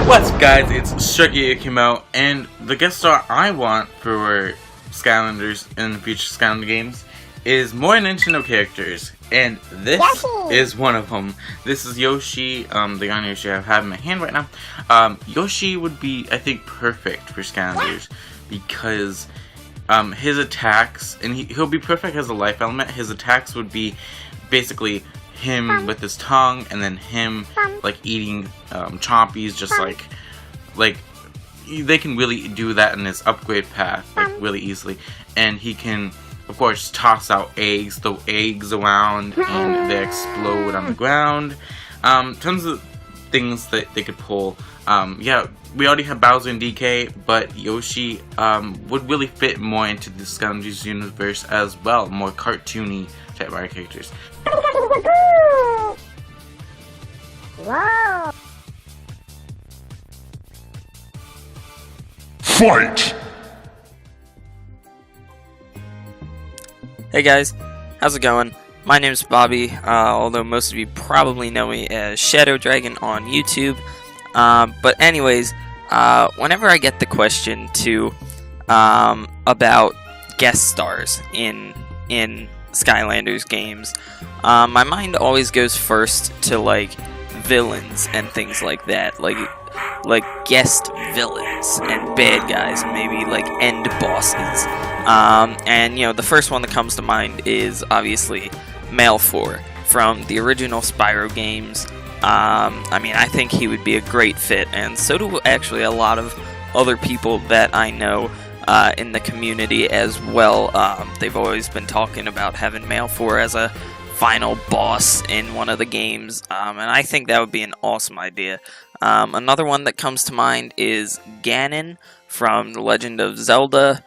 What's up, guys? It's Shuggy came out, and the guest star I want for Skylanders in the future Skylanders games is more Nintendo characters, and this is one of them. This is Yoshi, the gun Yoshi I have in my hand right now. Yoshi would be, I think, perfect for Skylanders because his attacks, and he'll be perfect as a life element. His attacks would be basically him with his tongue, and then him like eating chompies, just like they can really do that in his upgrade path like really easily. And he can, of course, toss out eggs, throw eggs around, and they explode on the ground. Tons of things that they could pull. Yeah, we already have Bowser and DK, but Yoshi would really fit more into the Skylanders universe as well, more cartoony type of characters. Wow. Fight! Hey guys, how's it going? My name's Bobby, although most of you probably know me as Shadow Dragon on YouTube. But anyways, whenever I get the question about guest stars in Skylanders games, my mind always goes first to like villains and things like that, like guest villains and bad guys, maybe like end bosses. And you know, the first one that comes to mind is obviously Malfour from the original Spyro games. I mean, I think he would be a great fit, and so do actually a lot of other people that I know in the community as well. They've always been talking about having Malfour as a final boss in one of the games, and I think that would be an awesome idea. Another one that comes to mind is Ganon from The Legend of Zelda.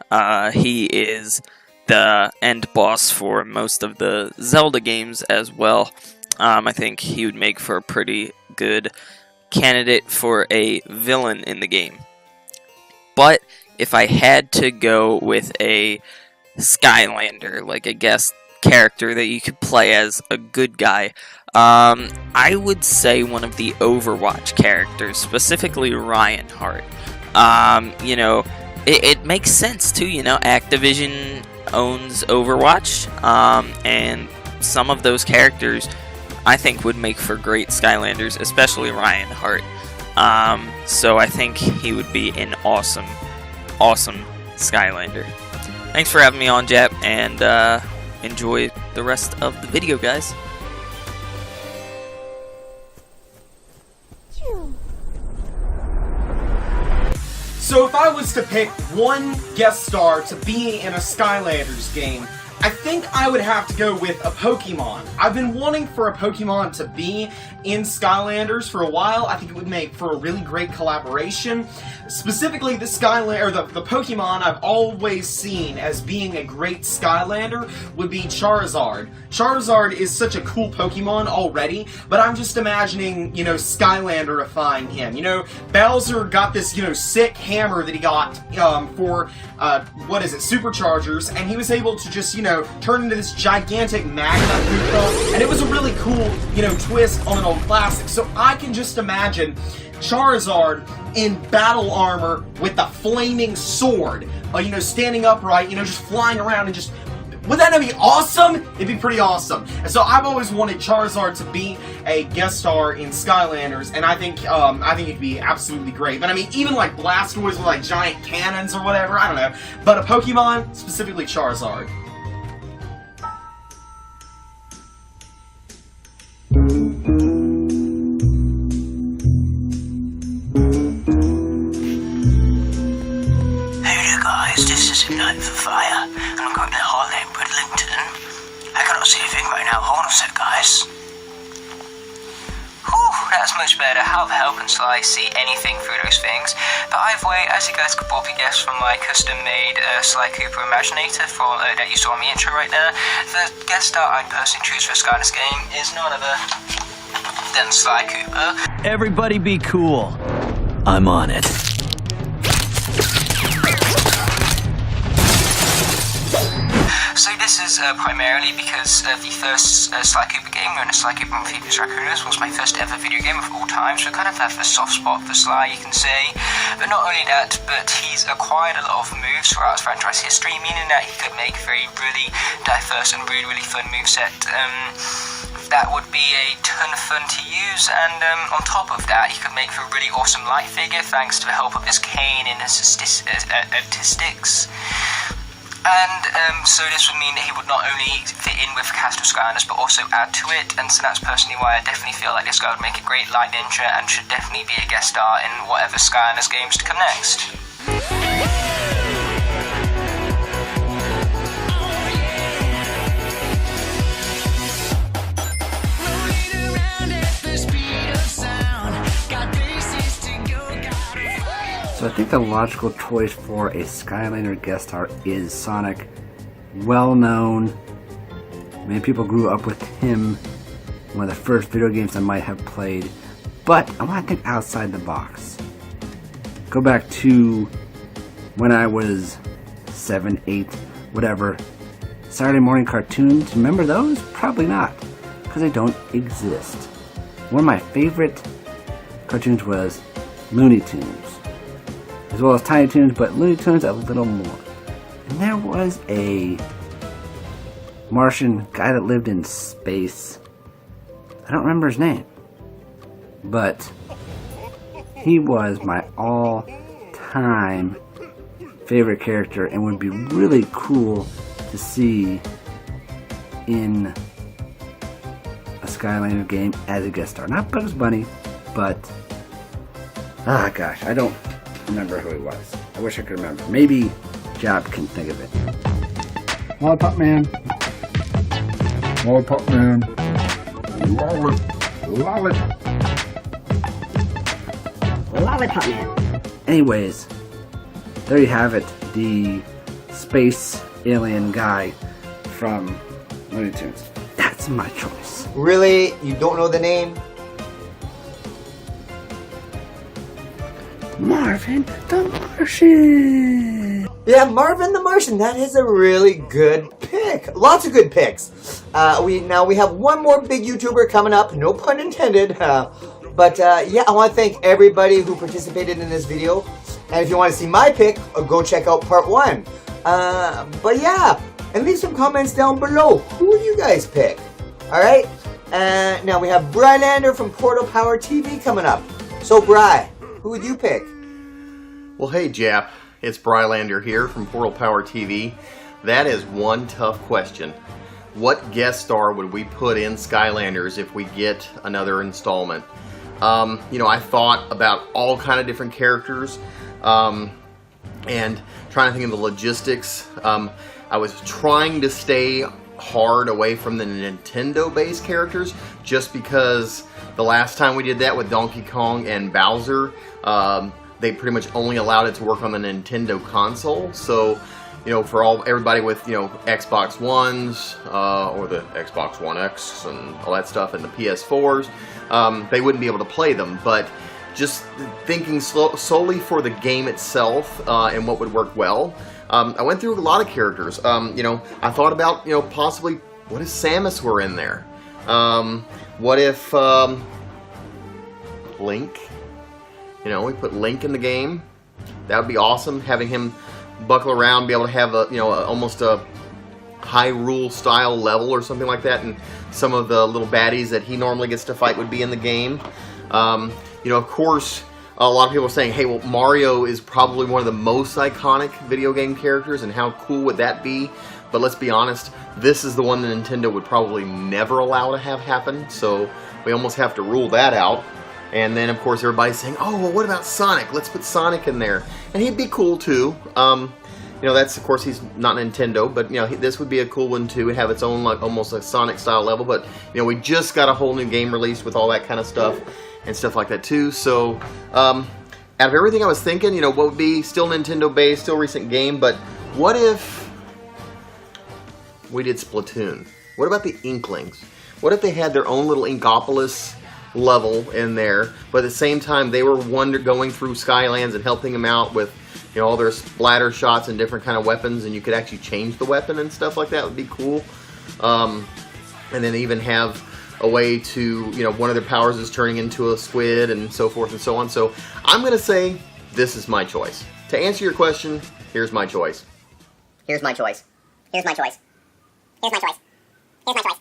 He is the end boss for most of the Zelda games as well. I think he would make for a pretty good candidate for a villain in the game. But if I had to go with a Skylander, like a guest character that you could play as a good guy, I would say one of the Overwatch characters, specifically Reinhardt. You know, it makes sense too, you know, Activision owns Overwatch, and some of those characters I think would make for great Skylanders, especially Reinhardt. So I think he would be an awesome Skylander. Thanks for having me on, Jap, and enjoy the rest of the video, guys. So if I was to pick one guest star to be in a Skylanders game, I think I would have to go with a Pokemon. I've been wanting for a Pokemon to be in Skylanders for a while. I think it would make for a really great collaboration. Specifically, the Pokemon I've always seen as being a great Skylander would be Charizard. Charizard is such a cool Pokemon already, but I'm just imagining, you know, Skylanderifying him. You know, Bowser got this, you know, sick hammer that he got for, Superchargers, and he was able to just, you know, turn into this gigantic magma Koopa, and it was a really cool, you know, twist on an old classic. So I can just imagine Charizard in battle armor with a flaming sword, you know, standing upright, you know, just flying around and just... Wouldn't that be awesome? It'd be pretty awesome. And so I've always wanted Charizard to be a guest star in Skylanders, and I think it'd be absolutely great. But I mean, even like Blastoise with like giant cannons or whatever, I don't know. But a Pokemon, specifically Charizard. This is Ignite for Fire, and I'm going to Harley Bridlington. I cannot see a thing right now. Hold on a sec, guys. Whew, that's much better. How the hell can Sly see anything through those things? But either way, as you guys could probably guess from my custom-made Sly Cooper Imaginator from, that you saw in the intro right there, the guest star I'd personally choose for a Skylanders game is none other than Sly Cooper. Everybody be cool. I'm on it. So this is primarily because the first Sly Cooper game, known as Sly Cooper and Phoebus Raccoonus, was my first ever video game of all time, so I kind of have a soft spot for Sly, you can say. But not only that, but he's acquired a lot of moves throughout his franchise history, meaning that he could make a very really diverse and really fun moveset. That would be a ton of fun to use, and on top of that, he could make a really awesome light figure thanks to the help of his cane and his statistics. And so this would mean that he would not only fit in with the cast of Skylanders, but also add to it, and so that's personally why I definitely feel like this guy would make a great light ninja and should definitely be a guest star in whatever Skylanders games to come next. So I think the logical choice for a Skylander guest star is Sonic. Well known. Many people grew up with him. One of the first video games I might have played. But I want to think outside the box. Go back to when I was 7, 8, whatever. Saturday morning cartoons. Remember those? Probably not. Because they don't exist. One of my favorite cartoons was Looney Tunes. As well as Tiny Toons, but Looney Tunes a little more. And there was a Martian guy that lived in space. I don't remember his name. But he was my all-time favorite character and would be really cool to see in a Skylander game as a guest star. Not Bugs Bunny, but... ah, gosh, I don't remember who he was. I wish I could remember. Maybe Job can think of it. Lollipop Man. Lollipop Man. Lollipop Man. Anyways, there you have it. The space alien guy from Looney Tunes. That's my choice. Really? You don't know the name? Marvin the Martian! Yeah, Marvin the Martian. That is a really good pick. Lots of good picks. We have one more big YouTuber coming up. No pun intended. But I want to thank everybody who participated in this video. And if you want to see my pick, go check out part 1. And leave some comments down below. Who would you guys pick? Alright? Now we have Brylander from Portal Power TV coming up. So Bry, who would you pick? Well, hey Jap, it's Brylander here from Portal Power TV. That is one tough question. What guest star would we put in Skylanders if we get another installment? I thought about all kind of different characters and trying to think of the logistics. I was trying to stay hard away from the Nintendo-based characters just because the last time we did that with Donkey Kong and Bowser, they pretty much only allowed it to work on the Nintendo console. So, for everybody with, Xbox Ones, or the Xbox One X and all that stuff, and the PS4s, they wouldn't be able to play them. But just thinking solely for the game itself, and what would work well, I went through a lot of characters. I thought about, possibly, what if Samus were in there? What if, Link? We put Link in the game. That would be awesome, having him buckle around, be able to have almost a Hyrule style level or something like that, and some of the little baddies that he normally gets to fight would be in the game. Of course, a lot of people are saying, hey, well, Mario is probably one of the most iconic video game characters, and how cool would that be? But let's be honest, this is the one that Nintendo would probably never allow to have happen, so we almost have to rule that out. And then, of course, everybody's saying, oh, well, what about Sonic? Let's put Sonic in there. And he'd be cool, too. That's, of course, he's not Nintendo, but, this would be a cool one, too. It'd have its own, almost a Sonic-style level. But, we just got a whole new game released with all that kind of stuff. and stuff like that too. So, out of everything I was thinking, you know, what would be still Nintendo-based, still recent game, but what if we did Splatoon? What about the Inklings? What if they had their own little Inkopolis level in there, but at the same time they were going through Skylands and helping them out with, you know, all their splatter shots and different kind of weapons, and you could actually change the weapon and stuff like that would be cool. And then even have a way to, you know, one of their powers is turning into a squid and so forth and so on. So I'm going to say this is my choice. To answer your question, here's my choice. Here's my choice. Here's my choice. Here's my choice. Here's my choice.